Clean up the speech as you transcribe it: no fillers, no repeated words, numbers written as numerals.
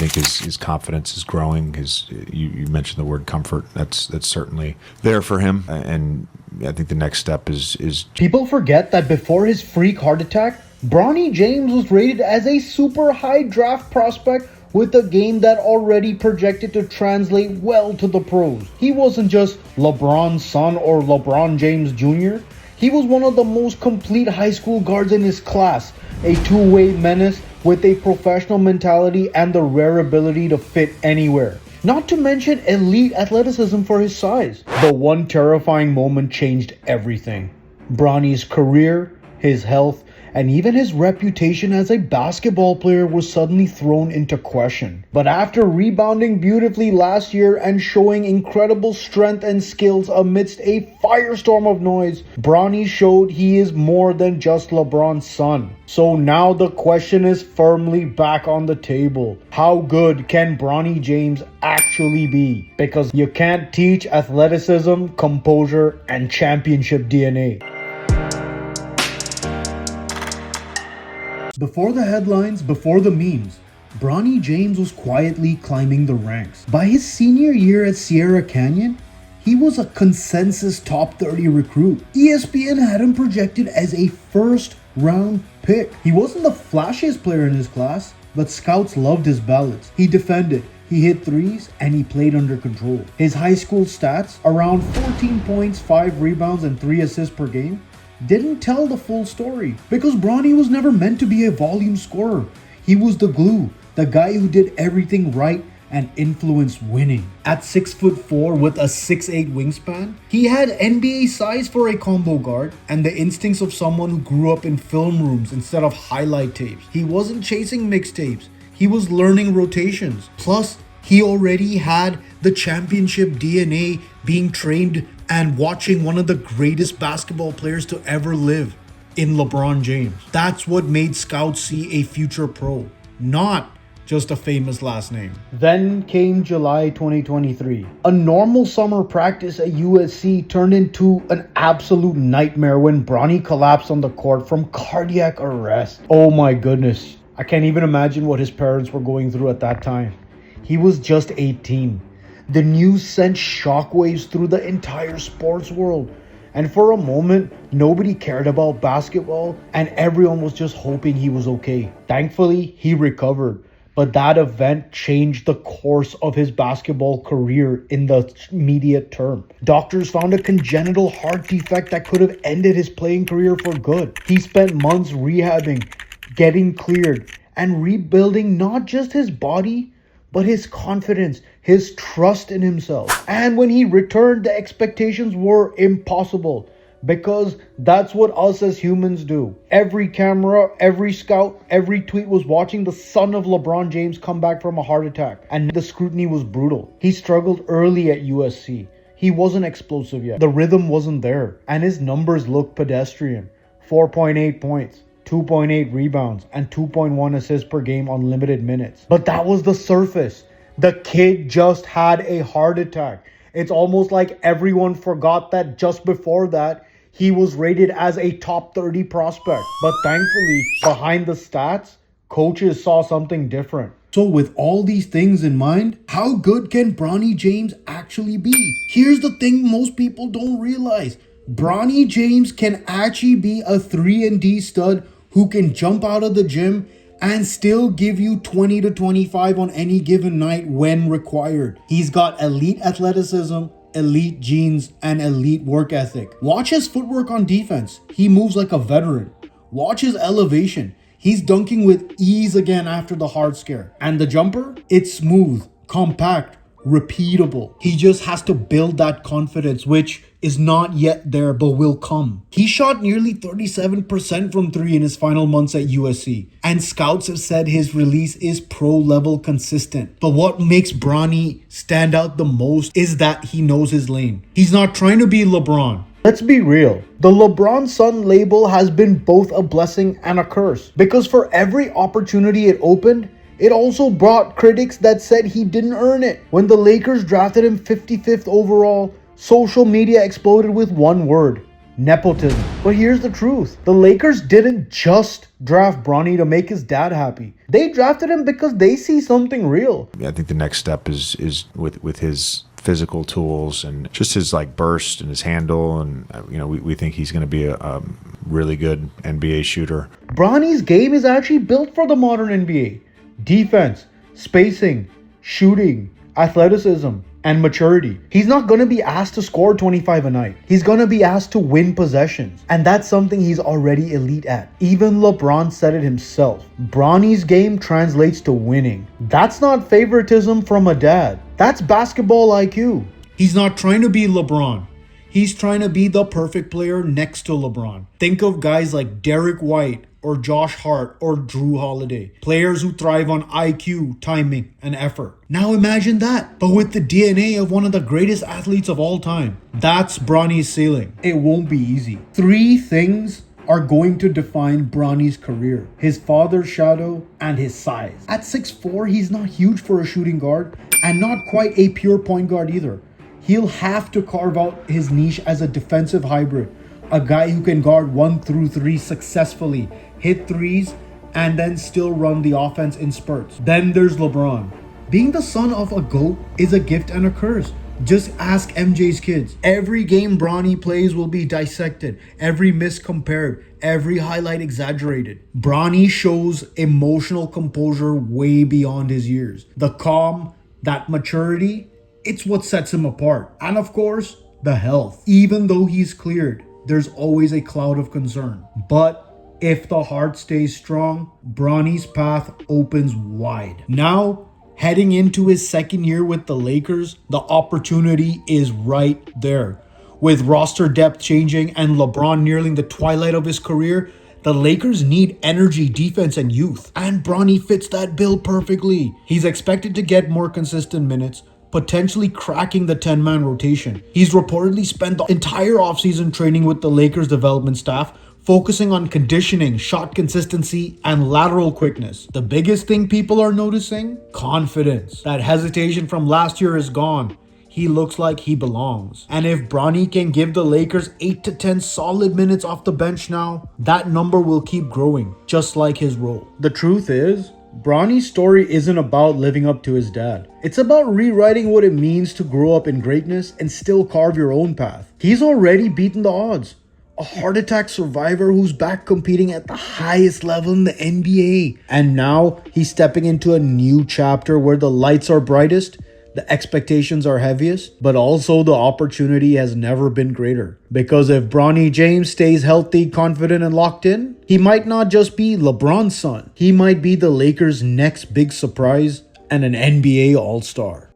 think his confidence is growing. You mentioned the word comfort. That's certainly there for him. And I think the next step is People forget that before his freak heart attack, Bronny James was rated as a super high draft prospect with a game that already projected to translate well to the pros. He wasn't just LeBron's son or LeBron James Jr. He was one of the most complete high school guards in his class, a two-way menace with a professional mentality and the rare ability to fit anywhere. Not to mention elite athleticism for his size. The one terrifying moment changed everything. Bronny's career, his health, and even his reputation as a basketball player was suddenly thrown into question. But after rebounding beautifully last year and showing incredible strength and skills amidst a firestorm of noise, Bronny showed he is more than just LeBron's son. So now the question is firmly back on the table. How good can Bronny James actually be? Because you can't teach athleticism, composure, and championship DNA. Before the headlines, before the memes, Bronny James was quietly climbing the ranks. By his senior year at Sierra Canyon, he was a consensus top 30 recruit. ESPN had him projected as a first-round pick. He wasn't the flashiest player in his class, but scouts loved his balance. He defended, he hit threes, and he played under control. His high school stats, around 14 points, 5 rebounds, and 3 assists per game, didn't tell the full story because Bronny was never meant to be a volume scorer. He was the glue, the guy who did everything right and influenced winning. At 6'4" with a 6'8" wingspan, he had NBA size for a combo guard and the instincts of someone who grew up in film rooms instead of highlight tapes. He wasn't chasing mixtapes, he was learning rotations. Plus, he already had the championship DNA, being trained and watching one of the greatest basketball players to ever live in LeBron James. That's what made scouts see a future pro, not just a famous last name. Then came July 2023. A normal summer practice at USC turned into an absolute nightmare when Bronny collapsed on the court from cardiac arrest. Oh my goodness. I can't even imagine what his parents were going through at that time. He was just 18. The news sent shockwaves through the entire sports world. And for a moment, nobody cared about basketball and everyone was just hoping he was okay. Thankfully, he recovered. But that event changed the course of his basketball career in the immediate term. Doctors found a congenital heart defect that could have ended his playing career for good. He spent months rehabbing, getting cleared, and rebuilding not just his body, but his confidence, his trust in himself. And when he returned, the expectations were impossible because that's what us as humans do. Every camera, every scout, every tweet was watching the son of LeBron James come back from a heart attack, and the scrutiny was brutal. He struggled early at USC. He wasn't explosive yet. The rhythm wasn't there, and his numbers looked pedestrian. 4.8 points. 2.8 rebounds and 2.1 assists per game on limited minutes. But that was the surface. The kid just had a heart attack. It's almost like everyone forgot that just before that, he was rated as a top 30 prospect. But thankfully, behind the stats, coaches saw something different. So with all these things in mind, how good can Bronny James actually be? Here's the thing most people don't realize. Bronny James can actually be a 3-and-D stud who can jump out of the gym and still give you 20 to 25 on any given night when required. He's got elite athleticism, elite genes, and elite work ethic. Watch his footwork on defense. He moves like a veteran. Watch his elevation. He's dunking with ease again after the hard scare. And the jumper? It's smooth, compact, repeatable. He just has to build that confidence, which is not yet there but will come. He shot nearly 37% from 3 in his final months at USC, and scouts have said his release is pro-level consistent. But what makes Bronny stand out the most is that he knows his lane. He's not trying to be LeBron. Let's be real. The LeBron son label has been both a blessing and a curse, because for every opportunity it opened, it also brought critics that said he didn't earn it. When the Lakers drafted him 55th overall, social media exploded with one word: nepotism. But here's the truth. The Lakers didn't just draft Bronny to make his dad happy. They drafted him because they see something real. I think the next step is with his physical tools and just his like burst and his handle, and we think he's going to be a really good NBA shooter. Bronny's game is actually built for the modern NBA. Defense, spacing, shooting, athleticism, and maturity. He's not going to be asked to score 25 a night. He's going to be asked to win possessions. And that's something he's already elite at. Even LeBron said it himself. Bronny's game translates to winning. That's not favoritism from a dad. That's basketball IQ. He's not trying to be LeBron. He's trying to be the perfect player next to LeBron. Think of guys like Derek White or Josh Hart or Drew Holiday. Players who thrive on IQ, timing, and effort. Now imagine that, but with the DNA of one of the greatest athletes of all time. That's Bronny's ceiling. It won't be easy. 3 things are going to define Bronny's career: his father's shadow and his size. At 6'4", he's not huge for a shooting guard and not quite a pure point guard either. He'll have to carve out his niche as a defensive hybrid, a guy who can guard 1 through 3 successfully, hit threes, and then still run the offense in spurts. Then there's LeBron. Being the son of a GOAT is a gift and a curse. Just ask MJ's kids. Every game Bronny plays will be dissected, every miss compared, every highlight exaggerated. Bronny shows emotional composure way beyond his years. The calm, that maturity, it's what sets him apart. And of course, the health. Even though he's cleared, there's always a cloud of concern. But if the heart stays strong, Bronny's path opens wide. Now, heading into his second year with the Lakers, the opportunity is right there. With roster depth changing and LeBron nearing the twilight of his career, the Lakers need energy, defense, and youth. And Bronny fits that bill perfectly. He's expected to get more consistent minutes, potentially cracking the 10-man rotation. He's reportedly spent the entire offseason training with the Lakers development staff, focusing on conditioning, shot consistency, and lateral quickness. The biggest thing people are noticing? Confidence. That hesitation from last year is gone. He looks like he belongs. And if Bronny can give the Lakers 8 to 10 solid minutes off the bench now, that number will keep growing, just like his role. The truth is, Bronny's story isn't about living up to his dad. It's about rewriting what it means to grow up in greatness and still carve your own path. He's already beaten the odds. A heart attack survivor who's back competing at the highest level in the NBA. And now he's stepping into a new chapter where the lights are brightest, the expectations are heaviest, but also the opportunity has never been greater. Because if Bronny James stays healthy, confident, and locked in, he might not just be LeBron's son. He might be the Lakers' next big surprise and an NBA All-Star.